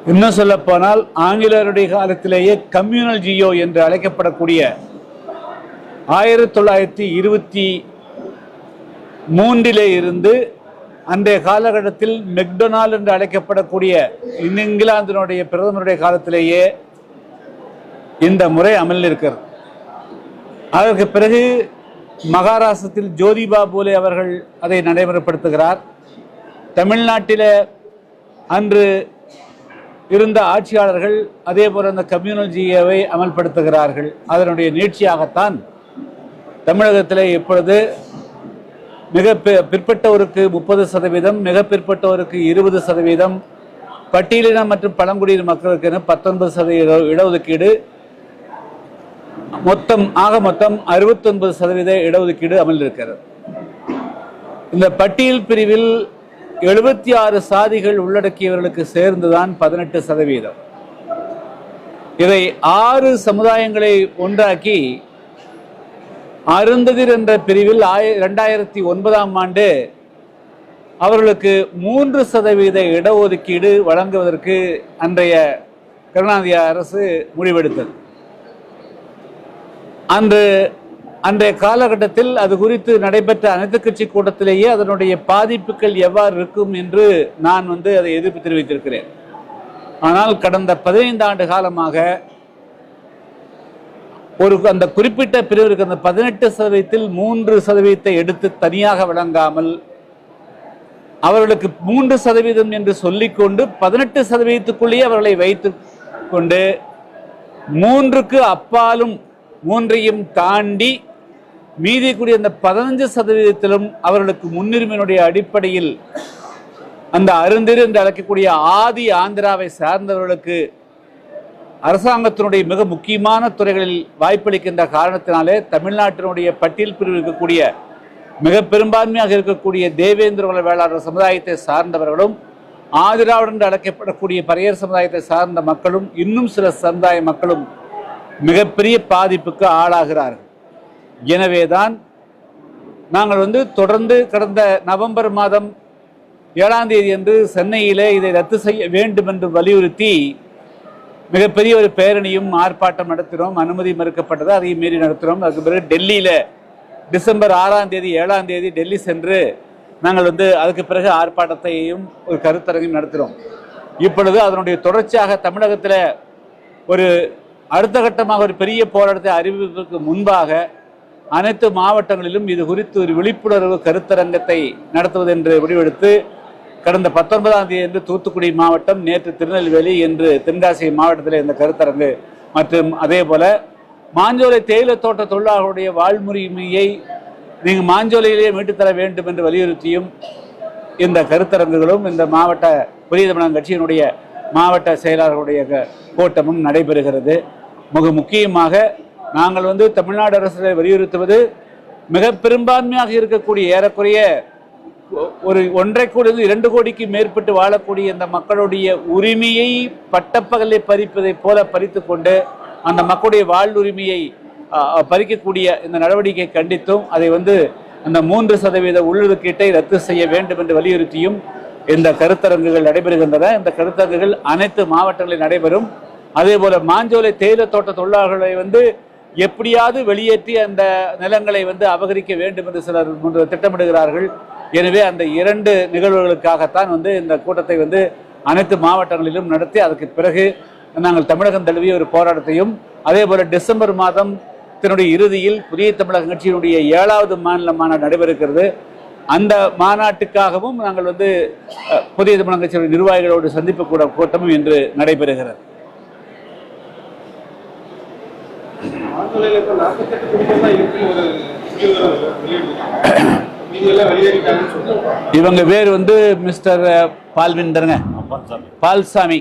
இன்னும் சொல்ல போனால் ஆங்கிலேயருடைய காலத்திலேயே கம்யூனல் ஜியோ என்று அழைக்கப்படக்கூடிய 1923 இருந்து அன்றைய காலகட்டத்தில் மெக்டொனால்ட் என்று அழைக்கப்படக்கூடிய இங்கிலாந்தினுடைய பிரதமருடைய காலத்திலேயே இந்த முறை அமலில் இருக்கிறது. அதற்கு பிறகு மகாராஷ்டிரத்தில் ஜோதிபா பூலே அவர்கள் அதை நடைமுறைப்படுத்துகிறார். தமிழ்நாட்டில் அன்று இருந்த ஆட்சியாளர்கள் அதே போல அந்த கம்யூனல் ஜியோவை அமல்படுத்துகிறார்கள். அதனுடைய நீட்சியாகத்தான் தமிழகத்தில் இப்பொழுது மிக பிற்பட்டோருக்கு 30%, மிக பிற்பட்டோருக்கு 20%, பட்டியலின மற்றும் பழங்குடியின மக்களுக்கு 19% இடஒதுக்கீடு, மொத்தம் 69% இடஒதுக்கீடு அமல் இருக்கிறது. இந்த பட்டியல் பிரிவில் 76 சாதிகள் உள்ளடக்கியவர்களுக்கு சேர்ந்துதான் 18%. இதை 6 சமுதாயங்களை ஒன்றாக்கி அருந்ததிர் என்ற பிரிவில் 2009ஆம் ஆண்டு அவர்களுக்கு 3% இடஒதுக்கீடு வழங்குவதற்கு அன்றைய கருணாநிதி அரசு முடிவெடுத்தது. அன்றைய காலகட்டத்தில் அது குறித்து நடைபெற்ற அனைத்து கட்சி கூட்டத்திலேயே அதனுடைய பாதிப்புகள் எவ்வாறு இருக்கும் என்று நான் அதை எதிர்ப்பு தெரிவித்திருக்கிறேன். ஆனால் கடந்த 15 ஆண்டு காலமாக அந்த குறிப்பிட்ட பிரிவிற்கு அந்த 18%ல் 3% எடுத்து தனியாக வழங்காமல் அவர்களுக்கு 3% என்று சொல்லிக்கொண்டு 18%க்குள்ளேயே அவர்களை வைத்துக் கொண்டு 3க்கு அப்பாலும் 3ஐயும் தாண்டி மீதி கூடிய அந்த 15%த்திலும் அவர்களுக்கு முன்னுரிமையினுடைய அடிப்படையில் அந்த அருந்திரு என்று அழைக்கக்கூடிய ஆதி ஆந்திராவை சார்ந்தவர்களுக்கு அரசாங்கத்தினுடைய மிக முக்கியமான துறைகளில் வாய்ப்பளிக்கின்ற காரணத்தினாலே தமிழ்நாட்டினுடைய பட்டியல் பிரிவில் இருக்கக்கூடிய மிக பெரும்பான்மையாக இருக்கக்கூடிய தேவேந்திர குல வேளாளர் சமுதாயத்தை சார்ந்தவர்களும் ஆதிராவிடர் என்று அழைக்கப்படக்கூடிய பறையர் சமுதாயத்தை சார்ந்த மக்களும் இன்னும் சில சமுதாய மக்களும் மிகப்பெரிய பாதிப்புக்கு ஆளாகிறார்கள். எனவேதான் நாங்கள் தொடர்ந்து கடந்த நவம்பர் மாதம் 7ஆம் தேதி அன்று சென்னையிலே இதை ரத்து செய்ய வேண்டும் என்று வலியுறுத்தி மிகப்பெரிய ஒரு பேரணியும் ஆர்ப்பாட்டம் நடத்தினோம். அனுமதி மறுக்கப்பட்டது, அதையும் மீறி நடத்தினோம். அதுக்கு பிறகு டெல்லியில் டிசம்பர் 6ஆம் தேதி 7ஆம் தேதி டெல்லி சென்று நாங்கள் அதுக்கு பிறகு ஆர்ப்பாட்டத்தையும் ஒரு கருத்தரங்கையும் நடத்தினோம். இப்பொழுது அதனுடைய தொடர்ச்சியாக தமிழகத்தில் ஒரு அடுத்த கட்டமாக ஒரு பெரிய போராட்டத்தை அறிவிப்பதற்கு முன்பாக அனைத்து மாவட்டங்களிலும் இது குறித்து ஒரு விழிப்புணர்வு கருத்தரங்கத்தை நடத்துவது என்று முடிவெடுத்து கடந்த 19ஆம் தேதி என்று தூத்துக்குடி மாவட்டம், நேற்று திருநெல்வேலி, என்று தென்காசி மாவட்டத்தில் இந்த கருத்தரங்கு மற்றும் அதே போல மாஞ்சோலை தேயிலை தோட்ட தொழிலாளர்களுடைய வாழ்முறையை நீங்கள் மாஞ்சோலையிலேயே மீட்டுத்தர வேண்டும் என்று வலியுறுத்தியும் இந்த கருத்தரங்குகளும் இந்த மாவட்ட புதிய தமிழகம் கட்சியினுடைய மாவட்ட செயலாளர்களுடைய கூட்டமும் நடைபெறுகிறது. மிக முக்கியமாக நாங்கள் தமிழ்நாடு அரசை வலியுறுத்துவது மிக பெரும்பான்மையாக இருக்கக்கூடிய ஏறக்குறைய ஒரு 1.5 கோடி 2 கோடிக்கு மேற்பட்டு வாழக்கூடிய இந்த மக்களுடைய உரிமையை பட்டப்பகலை பறிப்பதைப் போல பறித்து கொண்டு அந்த மக்களுடைய வாழ்வுரிமையை பறிக்கக்கூடிய இந்த நடவடிக்கை கண்டித்தும் அதை அந்த 3% உள்ளொதுக்கீட்டை ரத்து செய்ய வேண்டும் என்று வலியுறுத்தியும் இந்த கருத்தரங்குகள் நடைபெறுகின்றன. இந்த கருத்தரங்குகள் அனைத்து மாவட்டங்களில் நடைபெறும். அதே போல மாஞ்சோலை தேயிலை தோட்ட தொழிலாளர்களை எப்படியாவது வெளியேற்றி அந்த நிலங்களை அபகரிக்க வேண்டும் என்று சிலர் திட்டமிடுகிறார்கள். எனவே அந்த 2 நிகழ்வுகளுக்காகத்தான் இந்த கூட்டத்தை அனைத்து மாவட்டங்களிலும் நடத்தி அதுக்கு பிறகு நாங்கள் தமிழகம் தழுவிய ஒரு போராட்டத்தையும் அதே போல டிசம்பர் மாதத்தினுடைய இறுதியில் புதிய தமிழக கட்சியினுடைய 7வது மாநில மாநாடு நடைபெறுகிறது. அந்த மாநாட்டுக்காகவும் நாங்கள் புதிய தமிழக கட்சியுடைய நிர்வாகிகளோடு சந்திப்பு கூட்டமும் இன்று நடைபெறுகிறது. இவங்க பேர் மிஸ்டர் பால்விந்தருங்க, பால்சாமி.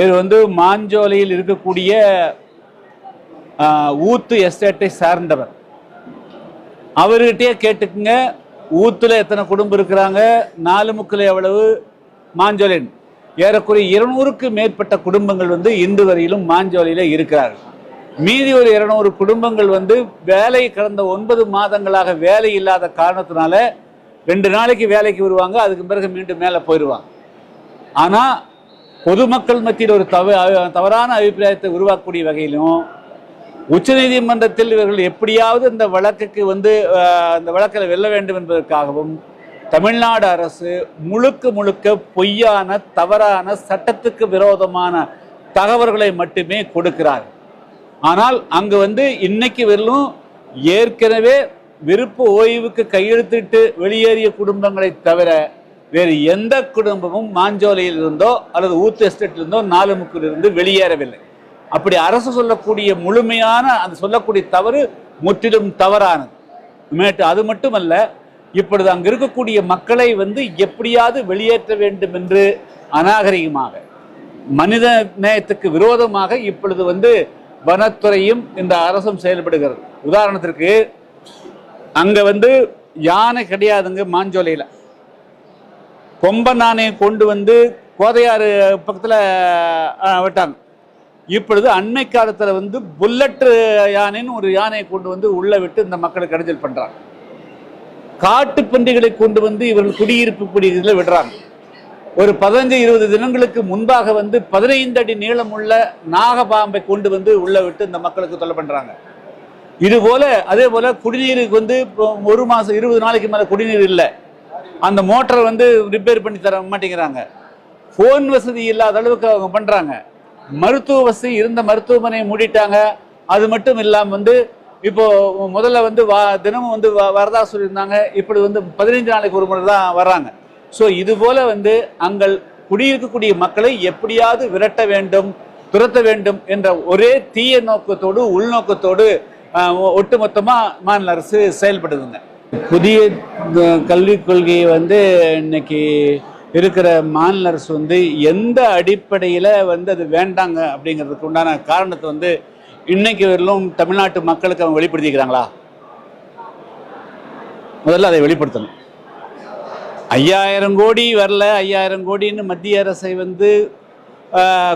இவர் மாஞ்சோலையில் இருக்கக்கூடிய ஊத்து எஸ்டேட்டை சார்ந்தவர். அவர்கிட்டயே கேட்டுக்குங்க, ஊத்துல எத்தனை குடும்பம் இருக்கிறாங்க, 4 முக்கில் எவ்வளவு, மாஞ்சோலையின் ஏறக்குறைய 200க்கு மேற்பட்ட குடும்பங்கள் இன்று வரையிலும் மாஞ்சோலையில இருக்கிறார்கள். மீதி ஒரு 200 குடும்பங்கள் வேலை கடந்த 9 மாதங்களாக வேலை இல்லாத காரணத்தினால 2 நாளைக்கு வேலைக்கு வருவாங்க, அதுக்கு பிறகு மீண்டும் மேலே போயிடுவாங்க. ஆனால் பொதுமக்கள் மத்தியில் ஒரு தவறான அபிப்பிராயத்தை உருவாக்கக்கூடிய வகையிலும் உச்சநீதிமன்றத்தில் இவர்கள் எப்படியாவது இந்த வழக்குக்கு அந்த வழக்கில் வெல்ல வேண்டும் என்பதற்காகவும் தமிழ்நாடு அரசு முழுக்க பொய்யான தவறான சட்டத்துக்கு விரோதமான தகவல்களை மட்டுமே கொடுக்கிறார். ஆனால் அங்கு இன்னைக்கு வெறும் ஏற்கனவே விருப்ப ஓய்வுக்கு கையெழுத்திட்டு வெளியேறிய குடும்பங்களை தவிர வேறு எந்த குடும்பமும் மாஞ்சோலையில் இருந்தோ அல்லது ஊத்து எஸ்டேட்டில் இருந்தோ நாலுமுக்கிலிருந்து வெளியேறவில்லை. அப்படி அரசு சொல்லக்கூடிய முழுமையான அந்த சொல்லக்கூடிய தவறு முற்றிலும் தவறானது. அது மட்டுமல்ல, இப்பொழுது அங்கு இருக்கக்கூடிய மக்களை எப்படியாவது வெளியேற்ற வேண்டும் என்று அநாகரிகமாக மனித நேயத்துக்கு விரோதமாக இப்பொழுது வனத்துறையும் இந்த அரசும் செயல்படுகிறது. உதாரணத்திற்கு அங்க யானை கிடையாதுங்க, மாஞ்சோலையில் கொம்பன் யானையை கொண்டு கோதையாறு பக்கத்தில் விட்டாங்க. இப்பொழுது அண்மை காலத்தில் புல்லட் யானைன்னு ஒரு யானையை கொண்டு உள்ள விட்டு இந்த மக்களுக்கு இடைஞ்சல் பண்றாங்க. காட்டு பன்றிகளை கொண்டு இவர்கள் குடியிருப்பு குடியிருப்பில் விடுறாங்க. ஒரு 15-20 தினங்களுக்கு முன்பாக 15 அடி நீளமுள்ள நாகபாம்பை கொண்டு உள்ள விட்டு இந்த மக்களுக்கு தொல்லை பண்றாங்க. இது போல அதே போல குடிநீருக்கு ஒரு மாசம் 20 நாளைக்கு மேல குடிநீர் இல்லை. அந்த மோட்டரை ரிப்பேர் பண்ணி தர மாட்டேங்கிறாங்க. போன் வசதி இல்லாத அளவுக்கு அவங்க பண்றாங்க. மருத்துவ வசதி இருந்த மருத்துவமனையை மூடிட்டாங்க. அது மட்டும் இல்லாம இப்போ முதல்ல தினமும் வரதா சொல்லியிருந்தாங்க. இப்படி 15 நாளைக்கு ஒரு முறை தான் வர்றாங்க. ஸோ இது போல அங்கள் குடியிருக்கக்கூடிய மக்களை எப்படியாவது விரட்ட வேண்டும், துரத்த வேண்டும் என்ற ஒரே தீய நோக்கத்தோடு உள்நோக்கத்தோடு ஒட்டுமொத்தமா மாநில அரசு செயல்படுதுங்க. புதிய கல்விக் கொள்கையை இன்னைக்கு இருக்கிற மாநில அரசு எந்த அடிப்படையில் அது வேண்டாங்க அப்படிங்கிறதுக்கு உண்டான காரணத்தை இன்னைக்கு வரலும் தமிழ்நாட்டு மக்களுக்கு அவங்க வெளிப்படுத்திக்கிறாங்களா? முதல்ல அதை வெளிப்படுத்தணும். 5000 கோடி வரல, 5000 கோடின்னு மத்திய அரசை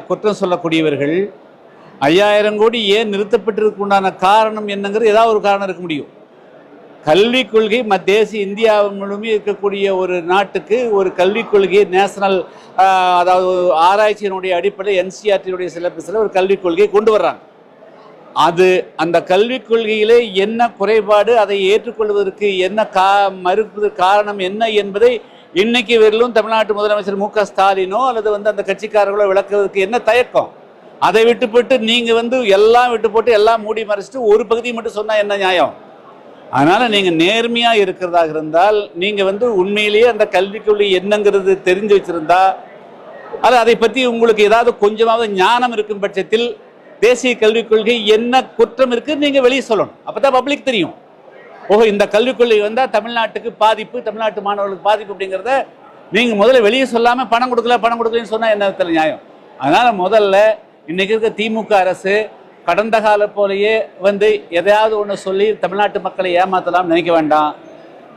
குற்றம் சொல்லக்கூடியவர்கள் 5000 கோடி ஏன் நிறுத்தப்பட்டிருக்கு உண்டான காரணம் என்னங்கிறது ஏதாவது ஒரு காரணம் இருக்க முடியும். கல்விக் கொள்கை தேசிய இந்தியா முழுமே இருக்கக்கூடிய ஒரு நாட்டுக்கு ஒரு கல்விக் கொள்கை நேஷனல், அதாவது ஆராய்ச்சியினுடைய அடிப்படையில் NCERT சிலபஸில் ஒரு கல்விக் கொள்கையை கொண்டு வர்றாங்க. அந்த கல்விக் கொள்கையிலே என்ன குறைபாடு, அதை ஏற்றுக்கொள்வதற்கு என்ன மறுப்பது காரணம் என்ன என்பதை இன்னைக்கு வரலும் தமிழ்நாட்டு முதலமைச்சர் மு க ஸ்டாலினோ அல்லது அந்த கட்சிக்காரர்களோ விளக்குவதற்கு என்ன தயக்கம்? அதை விட்டு போட்டு நீங்க எல்லாம் விட்டு போட்டு எல்லாம் மூடி மறைச்சிட்டு ஒரு பகுதியை மட்டும் சொன்னா என்ன நியாயம்? அதனால நீங்க நேர்மையா இருக்கிறதாக இருந்தால் நீங்க உண்மையிலேயே அந்த கல்விக் கொள்கை என்னங்கிறது தெரிஞ்சு வச்சிருந்தா, அதை பத்தி உங்களுக்கு ஏதாவது கொஞ்சமாவது ஞானம் இருக்கும் பட்சத்தில் தேசிய கல்விக் கொள்கை என்ன குற்றம் இருக்கு நீங்க வெளியே சொல்லணும். அப்பதான் பப்ளிக் தெரியும். ஓஹோ, இந்த கல்விக் கொள்கை தமிழ்நாட்டுக்கு பாதிப்பு, தமிழ்நாட்டு மாணவர்களுக்கு பாதிப்பு அப்படிங்கிறத நீங்க முதல்ல வெளியே சொல்லாம பணம் கொடுக்கலன்னு சொன்னா என்ன நியாயம்? அதனால முதல்ல இன்னைக்கு இருக்க திமுக அரசு கடந்த கால போலயே எதையாவது ஒன்று சொல்லி தமிழ்நாட்டு மக்களை ஏமாத்தலாம் நினைக்க வேண்டாம்.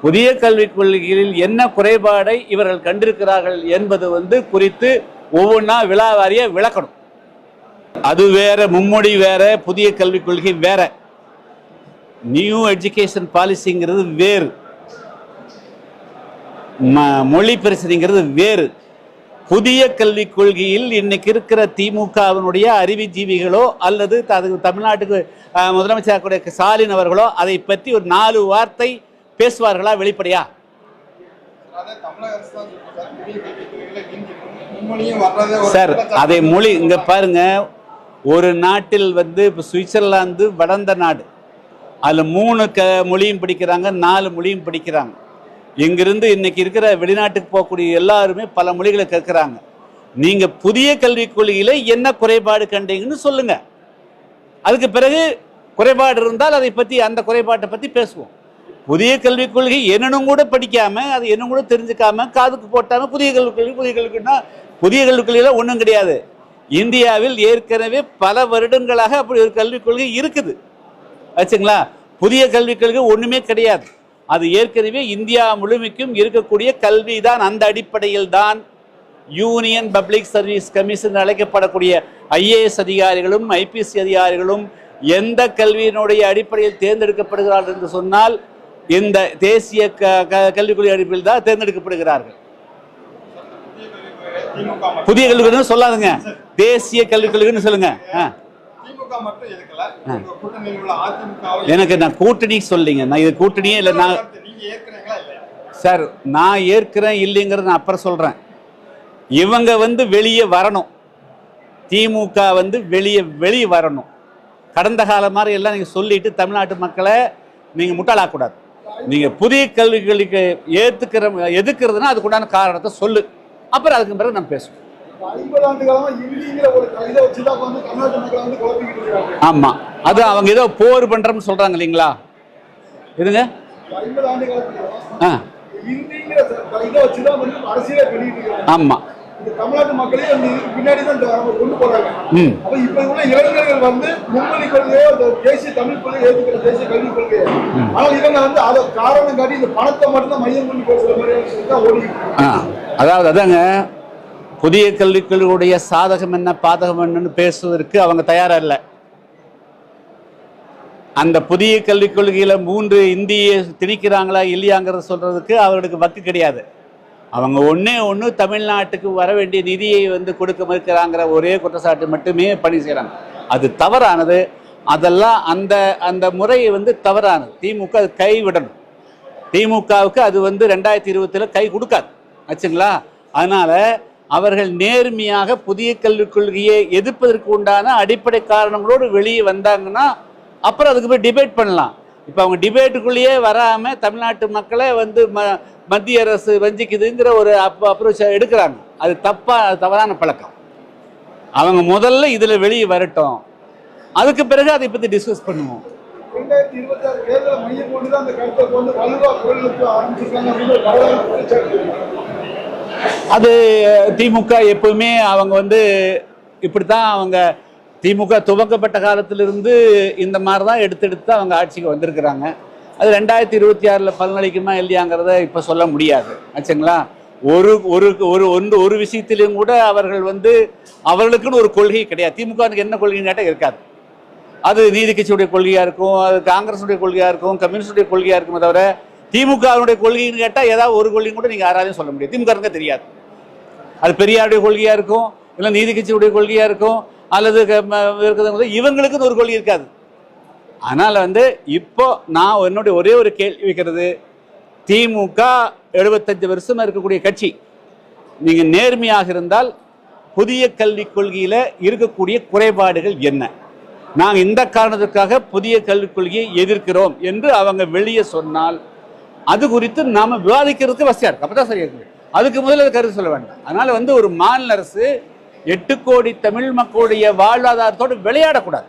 புதிய கல்விக் கொள்கைகளில் என்ன குறைபாடை இவர்கள் கண்டிருக்கிறார்கள் என்பது குறித்து ஒவ்வொன்றா விழாவாரிய விளக்கணும். அது வேற, மும்மொழி வேற, புதிய கல்விக் கொள்கை வேற, நியூ எஜுகேஷன் பாலிசிங்கிறது வேறு, மொழி பிரச்சனைங்கிறது வேறு. புதிய கல்விக் கொள்கையில் இன்னைக்கு இருக்கிற திமுகவினுடைய அறிவுஜீவிகளோ அல்லது தமிழ்நாட்டுக்கு முதலமைச்சர் ஸ்டாலின் அவர்களோ அதை பற்றி ஒரு 4 வார்த்தை பேசுவார்களா வெளிப்படையா? சார், அதை மொழி இங்க பாருங்க. ஒரு நாட்டில் இப்போ சுவிட்சர்லாந்து வளர்ந்த நாடு, அதில் 3 மொழியும் படிக்கிறாங்க, 4 மொழியும் படிக்கிறாங்க. இங்கிருந்து இன்னைக்கு இருக்கிற வெளிநாட்டுக்கு போகக்கூடிய எல்லாருமே பல மொழிகளை கற்கிறாங்க. நீங்க புதிய கல்விக் கொள்கையில என்ன குறைபாடு கண்டீங்கன்னு சொல்லுங்க. அதுக்கு பிறகு குறைபாடு இருந்தால் அதை பத்தி, அந்த குறைபாட்டை பத்தி பேசுவோம். புதிய கல்விக் கொள்கை என்னன்னு கூட படிக்காம, அது என்ன கூட தெரிஞ்சுக்காம காதுக்கு போட்டாம புதிய கல்விக் கொள்கைன்னா புதிய கல்விக் கொள்கையில ஒன்றும் கிடையாது. இந்தியாவில் ஏற்கனவே பல வருடங்களாக அப்படி ஒரு கல்விக் கொள்கை இருக்குது ஆச்சுங்களா. புதிய கல்விக் கொள்கை ஒண்ணுமே கிடையாது. அது ஏற்கனவே இந்தியா முழுமைக்கும் இருக்கக்கூடிய கல்வி தான். அந்த அடிப்படையில் தான் யூனியன் பப்ளிக் சர்வீஸ் கமிஷன் அழைக்கப்படக்கூடிய IAS அதிகாரிகளும் IPC அதிகாரிகளும் எந்த கல்வியினுடைய அடிப்படையில் தேர்ந்தெடுக்கப்படுகிறார்கள் என்று சொன்னால் இந்த தேசிய கல்விக் கொள்கை அடிப்படையில் தான் தேர்ந்தெடுக்கப்படுகிறார்கள். புதிய கல்விக் கொள்கைன்னு சொல்லாதுங்க, தேசிய கல்விக் கொள்கைன்னு சொல்லுங்க. எனக்கு நான் கூட்டணி சொல்லிங்க, நான் இது கூட்டணியே இல்லை. நான் சார் நான் ஏற்கிறேன் இல்லைங்கிறது நான் அப்புறம் சொல்றேன். இவங்க வந்து வெளியே வரணும், திமுக வந்து வெளியே வரணும். கடந்த காலம் மாதிரி எல்லாம் நீங்க சொல்லிட்டு தமிழ்நாட்டு மக்களை நீங்க முட்டாளாக்கூடாது. நீங்க புதிய கல்விகளுக்கு எதுக்குறதுன்னா அதுக்குண்டான காரணத்தை சொல்லு, அப்புறம் அதுக்கு பிறகு நம்ம பேசுவோம். ஆமா, அது அவங்க ஏதோ போர் பண்றோம்னு சொல்றாங்க இல்லைங்களா? இதுங்க ஆமா, தமிழ்நாட்டு மக்களே பின்னாடி தான் கொண்டு போறாங்க. அப்ப இப்ப உள்ள இளைஞர்கள் வந்து மும்மொழி கொள்கையோ தேசிய தமிழ் கொள்கையை ஏற்றுக்கிற தேசிய கல்விக் கொள்கையை, ஆனால் இவங்க வந்து அதை காரணம் காட்டி இந்த பணத்தை மட்டும்தான் மையம் பண்ணி பேசுற மாதிரி தான் ஓடி. அதாவது அதாங்க, புதிய கல்விகளுடைய சாதகம் என்ன பாதகம் என்னன்னு பேசுவதற்கு அவங்க தயாரா இல்லை. அந்த புதிய கல்விக் கொள்கையில 3 இந்தியை திணிக்கிறாங்களா இல்லையாங்கிறத சொல்றதுக்கு அவர்களுக்கு வக்கு கிடையாது. அவங்க ஒன்று தமிழ்நாட்டுக்கு வர வேண்டிய நிதியை வந்து கொடுக்க மறுக்கிறாங்கிற ஒரே குற்றச்சாட்டு மட்டுமே பணி செய்கிறாங்க. அது தவறானது. அதெல்லாம் அந்த முறையை வந்து தவறானது. திமுக அது கைவிடணும். திமுகவுக்கு அது வந்து 2020 கை கொடுக்காது ஆச்சுங்களா? அதனால அவர்கள் நேர்மையாக புதிய கல்விக் கொள்கையை எதிர்ப்பதற்கு உண்டான அடிப்படை காரணங்களோடு வெளியே வந்தாங்கன்னா அப்புறம் அதுக்கு போய் டிபேட் பண்ணலாம். இப்போ அவங்க டிபேட்டுக்குள்ளேயே வராமல் தமிழ்நாட்டு மக்களை வந்து மத்திய அரசு வஞ்சிக்குதுங்கிற ஒரு அப்ரோச் எடுக்கிறாங்க. அது தவறான பழக்கம். அவங்க முதல்ல இதில் வெளியே வரட்டும், அதுக்கு பிறகு அதை பற்றி டிஸ்கஸ் பண்ணுவோம். அது திமுக எப்பவுமே அவங்க வந்து இப்படித்தான். அவங்க திமுக துவக்கப்பட்ட காலத்திலிருந்து இந்த மாதிரி தான் எடுத்து அவங்க ஆட்சிக்கு வந்திருக்கிறாங்க. அது 2026 பலனளிக்குமா இல்லையாங்கிறத இப்போ சொல்ல முடியாது ஆச்சுங்களா? ஒரு விஷயத்திலையும் கூட அவர்கள் வந்து அவர்களுக்குன்னு ஒரு கொள்கை கிடையாது. திமுகவுக்கு என்ன கொள்கைன்னு கேட்டால் இருக்காது. அது நீதி கட்சியுடைய கொள்கையாக இருக்கும், அது காங்கிரஸுடைய கொள்கையாக இருக்கும், கம்யூனிஸ்டுடைய கொள்கையாக இருக்குமே தவிர திமுகவுடைய கொள்கைன்னு கேட்டால் ஏதாவது ஒரு கொள்கையும் கூட நீங்கள் யாராலையும் சொல்ல முடியாது. திமுக தெரியாது. அது பெரியாருடைய கொள்கையாக இருக்கும், இல்லை நீதி கட்சியுடைய கொள்கையாக இருக்கும், அல்லது இருக்கிறது இவங்களுக்குன்னு ஒரு கொள்கை இருக்காது. அதனால் வந்து இப்போ நான் என்னுடைய ஒரே ஒரு கேள்வி வைக்கிறது, திமுக 75 வருஷமாக இருக்கக்கூடிய கட்சி, நீங்கள் நேர்மையாக இருந்தால் புதிய கல்விக் கொள்கையில் இருக்கக்கூடிய குறைபாடுகள் என்ன? நாங்கள் இந்த காரணத்துக்காக புதிய கல்விக் கொள்கையை எதிர்க்கிறோம் என்று அவங்க வெளியே சொன்னால் அது குறித்து நாம் விவாதிக்கிறதுக்கு வசதியாக இருக்கு. அப்போ தான் சரியாக இருக்குது. அதுக்கு முதல்ல கருத்து சொல்ல வேண்டாம். அதனால் வந்து ஒரு மாநில அரசு 8 கோடி தமிழ் மக்களுடைய வாழ்வாதாரத்தோடு விளையாடக்கூடாது.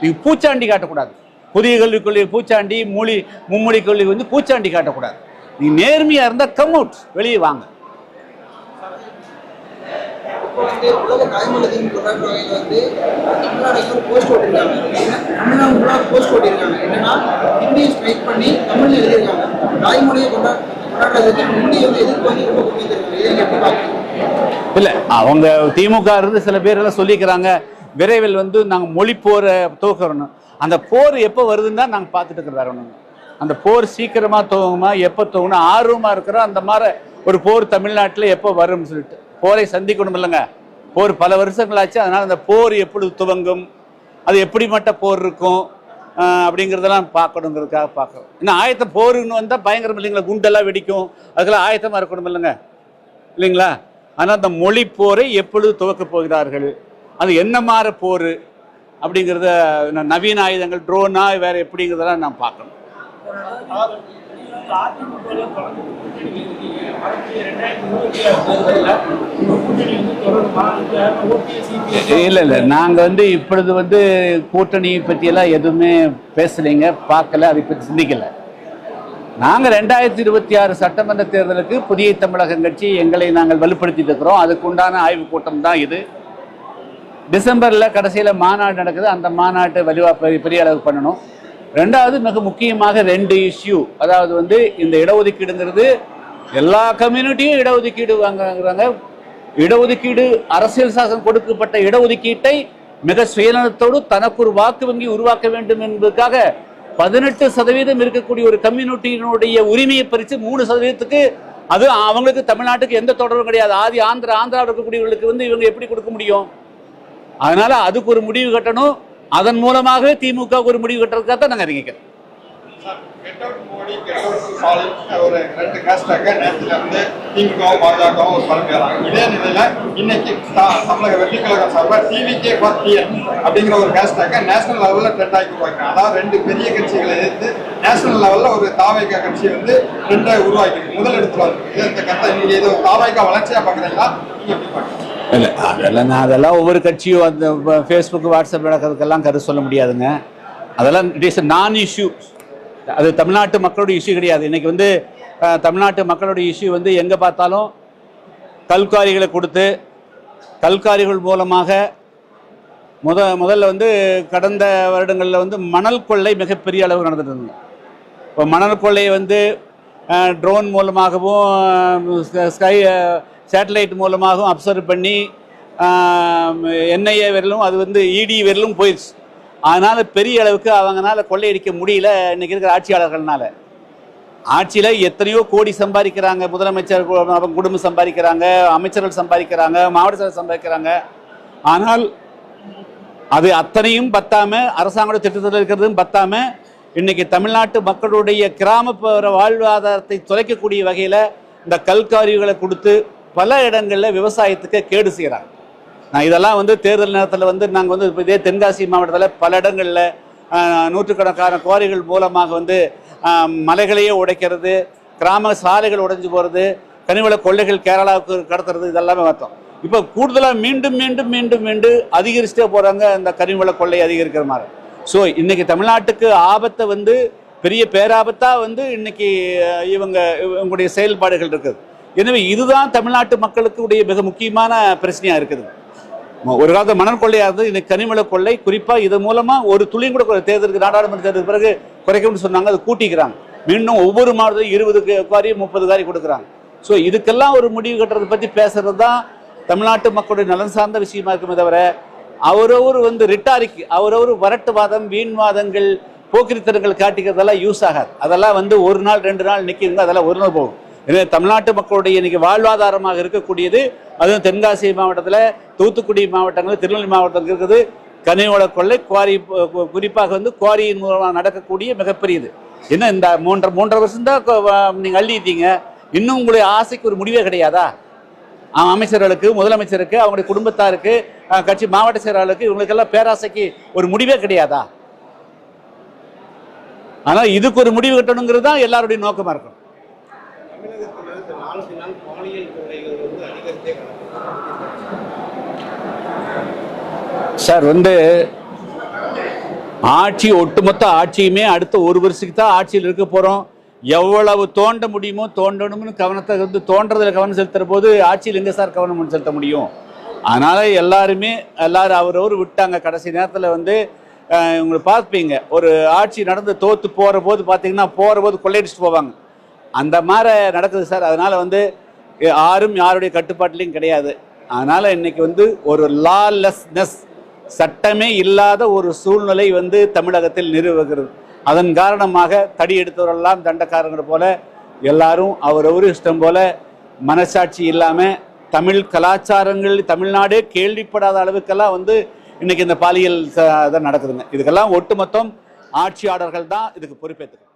நீங்க பூச்சாண்டி காட்டக்கூடாது. புதிய கல்விக் கொள்கை பூச்சாண்டி, மும்மொழி கொள்கை வந்து பூச்சாண்டி காட்டக்கூடாது. நீ நேர்மையா இருந்தா கம் அவுட், வெளியே வாங்க. இல்ல அவங்க திமுக இருந்து சில பேர் எல்லாம் சொல்லிக்கிறாங்க, விரைவில் வந்து நாங்கள் மொழி போரை துவக்கிறோம். அந்த போர் எப்போ வருதுன்னு தான் நாங்கள் பார்த்துட்டு இருக்கிறோம். அந்த போர் சீக்கிரமாக துவங்குமா, எப்போ துவங்கணும் ஆர்வமாக இருக்கிறோம். அந்த மாதிரி ஒரு போர் தமிழ்நாட்டில் எப்போ வரும்னு சொல்லிட்டு போரை சந்திக்கணும் இல்லைங்க. போர் பல வருஷங்களாச்சு. அதனால் அந்த போர் எப்பொழுது துவங்கும், அது எப்படிப்பட்ட போர் இருக்கும் அப்படிங்கிறதெல்லாம் பார்க்கணுங்கிறதுக்காக பார்க்குறோம். இன்னும் ஆயத்தம் போருன்னு வந்தால் பயங்கரம் இல்லைங்களா, குண்டெல்லாம் வெடிக்கும், அதுக்கெல்லாம் ஆயத்தமாக இருக்கணும் இல்லைங்க, இல்லைங்களா? ஆனால் அந்த மொழி போரை எப்பொழுது துவக்கப் போகிறார்கள், அது என்ன மாதிரி போர் அப்படிங்கிறத நவீன ஆயுதங்கள் ட்ரோனா வேற எப்படிங்கிறதெல்லாம் நான் பார்க்கணும். இல்லை நாங்கள் வந்து இப்பொழுது வந்து கூட்டணி பற்றியெல்லாம் எதுவுமே பேசலைங்க, பார்க்கல, அதை பற்றி சிந்திக்கலை. நாங்கள் 2026 சட்டமன்ற தேர்தலுக்கு புதிய தமிழகம் கட்சி எங்களை நாங்கள் வலுப்படுத்திட்டு இருக்கிறோம். அதுக்குண்டான ஆய்வு கூட்டம் தான் இது. டிசம்பரில் கடைசியில் மாநாடு நடக்குது. அந்த மாநாட்டை வலுவாக பெரிய அளவுக்கு பண்ணணும். ரெண்டாவது மிக முக்கியமாக 2 இஷ்யூ, அதாவது வந்து இந்த இடஒதுக்கீடுங்கிறது எல்லா கம்யூனிட்டியும் இடஒதுக்கீடு வாங்குறாங்க. இடஒதுக்கீடு அரசியல் சாசனம் கொடுக்கப்பட்ட இடஒதுக்கீட்டை மிக சுயநலத்தோடு தனக்கு ஒரு வாக்கு வங்கி உருவாக்க வேண்டும் என்பதற்காக 18% இருக்கக்கூடிய ஒரு கம்யூனிட்டியினுடைய உரிமையை பறித்து 3% அது அவங்களுக்கு தமிழ்நாட்டுக்கு எந்த தொடர்பும் கிடையாது. ஆந்திராவில் இருக்கக்கூடியவர்களுக்கு வந்து இவங்க எப்படி கொடுக்க முடியும்? அதனால அதுக்கு ஒரு முடிவு கட்டணும். அதன் மூலமாக திமுக ஒரு முடிவு கட்டுறதுக்காக தான் நாங்கள் அறிவிக்கிறோம். ஒரு 2 ஹேஷ்டாக நேரத்தில் வந்து திமுகவும் பாஜகவும் ஒரு பரப்புறாங்க. இதே நிலையில இன்னைக்கு தமிழக வெற்றி கழகம் சார்பாக டிவிகே பார்ட்டியன் அப்படிங்கிற ஒரு ஹேஷ்டாக நேஷனல் லெவலில் ட்ரெண்ட் ஆகி உருவாக்கினாங்க. அதாவது 2 பெரிய கட்சிகளை எதிர்த்து நேஷனல் லெவலில் ஒரு தாவைக்கா கட்சி வந்து ட்ரெண்டை உருவாக்கி முதல் இடத்துல வந்து இந்த கருத்தை இன்னைக்கு இது ஒரு தாவைக்கா வளர்ச்சியாக பார்க்குறீங்களா? நீங்கள் எப்படி பார்க்குறீங்க? இல்லை, அதெல்லாம் ஒவ்வொரு கட்சியும் அந்த ஃபேஸ்புக் வாட்ஸ்அப் நடக்கிறதுக்கெல்லாம் கருத்து சொல்ல முடியாதுங்க. அதெல்லாம் இட் இஸ் நான் இஷ்யூ. அது தமிழ்நாட்டு மக்களுடைய இஷ்யூ கிடையாது. இன்னைக்கு வந்து தமிழ்நாட்டு மக்களுடைய இஷ்யூ வந்து எங்கே பார்த்தாலும் கல்குவாரிகளை கொடுத்து கல்குவாரிகள் மூலமாக முதல்ல வந்து கடந்த வருடங்களில் வந்து மணல் கொள்ளை மிகப்பெரிய அளவு நடந்துட்டு இருந்தது. இப்போ மணல் கொள்ளையை வந்து ட்ரோன் மூலமாகவும் ஸ்கை சேட்டலைட் மூலமாகவும் அப்சர்வ் பண்ணி என்ஐஏ வரலும் அது வந்து இடி வரலும் போயிடுச்சு. அதனால் பெரிய அளவுக்கு அவங்களால கொள்ளையடிக்க முடியல இன்றைக்கி இருக்கிற ஆட்சியாளர்கள்னால. ஆட்சியில் எத்தனையோ கோடி சம்பாதிக்கிறாங்க, முதலமைச்சர் அவங்க குடும்பம் சம்பாதிக்கிறாங்க, அமைச்சர்கள் சம்பாதிக்கிறாங்க, மாவட்ட செயலர் சம்பாதிக்கிறாங்க. ஆனால் அது அத்தனையும் பத்தாமல், அரசாங்க திட்டத்தில் இருக்கிறதும் பத்தாமல், இன்றைக்கி தமிழ்நாட்டு மக்களுடைய கிராமப்புற வாழ்வாதாரத்தை தொலைக்கக்கூடிய வகையில் இந்த கல்காரிகளை கொடுத்து பல இடங்களில் விவசாயத்துக்கு கேடு செய்கிறாங்க. நான் இதெல்லாம் வந்து தேர்தல் நேரத்தில் வந்து நாங்கள் வந்து இதே தென்காசி மாவட்டத்தில் பல இடங்களில் நூற்றுக்கணக்கான குவாரிகள் மூலமாக வந்து மலைகளையே உடைக்கிறது, கிராம சாலைகள் உடைஞ்சு போகிறது, கனிவள கொள்ளைகள் கேரளாவுக்கு கடத்துறது, இதெல்லாமே பார்த்தோம். இப்போ கூடுதலாக மீண்டும் மீண்டும் மீண்டும் மீண்டும் அதிகரிச்சுட்டே போகிறாங்க இந்த கனிவள கொள்ளை அதிகரிக்கிற மாதிரி. ஸோ இன்றைக்கி தமிழ்நாட்டுக்கு ஆபத்தை வந்து பெரிய பேராபத்தாக வந்து இன்றைக்கி இவங்களுடைய செயல்பாடுகள் இருக்குது. எனவே இதுதான் தமிழ்நாட்டு மக்களுக்கு உடைய மிக முக்கியமான பிரச்சனையாக இருக்குது. ஒரு காலத்தில் மணல் கொள்ளையாக இருந்தது, இன்னைக்கு கனிமல கொள்ளை. குறிப்பாக இது மூலமாக ஒரு துளியும் கூட தேர்தலுக்கு நாடாளுமன்ற தேர்தலுக்கு பிறகு குறைக்கணும்னு சொன்னாங்க, அது கூட்டிக்கிறாங்க. மீண்டும் ஒவ்வொரு மாவட்டத்திலும் 20 காரி 30 காரி கொடுக்குறாங்க. ஸோ இதுக்கெல்லாம் ஒரு முடிவு கட்டுறதை பற்றி பேசுறது தான் தமிழ்நாட்டு மக்களுடைய நலன் சார்ந்த விஷயமா இருக்குமே தவிர அவரவர் வந்து ரிட்டாரிக், அவரவர் வரட்டுவாதம், வீண்வாதங்கள், போக்கிரித்தனங்கள் காட்டிக்கிறதெல்லாம் யூஸ் ஆகாது. அதெல்லாம் வந்து 1 நாள் 2 நாள் நிற்கிங்க, அதெல்லாம் ஒரு நாள் போகும். எனவே தமிழ்நாட்டு மக்களுடைய இன்னைக்கு வாழ்வாதாரமாக இருக்கக்கூடியது, அதுவும் தென்காசி மாவட்டத்தில், தூத்துக்குடி மாவட்டங்கள், திருநெல்வேலி மாவட்டத்தில் இருக்குது கனிவள கொள்ளை குவாரி. குறிப்பாக வந்து குவாரியின் மூலமாக நடக்கக்கூடிய மிகப்பெரியது. என்ன இந்த 3.5 வருஷம் தான் நீங்கள் அள்ளிட்டீங்க, இன்னும் உங்களுடைய ஆசைக்கு ஒரு முடிவே கிடையாதா? அமைச்சர்களுக்கு, முதலமைச்சருக்கு, அவங்களுடைய குடும்பத்தாருக்கு, கட்சி மாவட்ட செயலாளருக்கு, இவங்களுக்கெல்லாம் பேராசைக்கு ஒரு முடிவே கிடையாதா? ஆனால் இதுக்கு ஒரு முடிவு கட்டணுங்கிறது தான் எல்லாருடைய நோக்கமாக இருக்கும். சார் வந்து ஆட்சி, ஒட்டுமொத்த ஆட்சியுமே அடுத்த 1 வருஷத்துக்கு தான் ஆட்சியில் இருக்க போகிறோம். எவ்வளவு தோண்ட முடியுமோ தோண்டணும்னு கவனத்தை வந்து தோன்றதில் கவனம் செலுத்துகிற போது ஆட்சியில் எங்கே சார் கவனம் செலுத்த முடியும்? அதனால் எல்லாரும் அவரவர் விட்டாங்க. கடைசி நேரத்தில் வந்து உங்களை பார்ப்பீங்க, ஒரு ஆட்சி நடந்து தோற்று போகிற போது பார்த்தீங்கன்னா போகிற போது கொள்ளையடிச்சுட்டு போவாங்க. அந்த மாதிரி நடக்குது சார். அதனால் வந்து யாரும் யாருடைய கட்டுப்பாட்டிலையும் கிடையாது. அதனால் இன்னைக்கு வந்து ஒரு லாலெஸ்னஸ், சட்டமே இல்லாத ஒரு சூழ்நிலை வந்து தமிழகத்தில் நிறுவுகிறது. அதன் காரணமாக தடி எடுத்தவரெல்லாம் தண்டக்காரங்கிற போல எல்லாரும் அவரவர் இஷ்டம் போல மனசாட்சி இல்லாமல் தமிழ் கலாச்சாரங்கள் தமிழ்நாடே கேள்விப்படாத அளவுக்கெல்லாம் வந்து இன்னைக்கு இந்த பாலியல் தான் நடக்குதுங்க. இதுக்கெல்லாம் ஒட்டுமொத்தம் ஆட்சியாளர்கள் தான் இதுக்கு பொறுப்பேற்றுக்கணும்.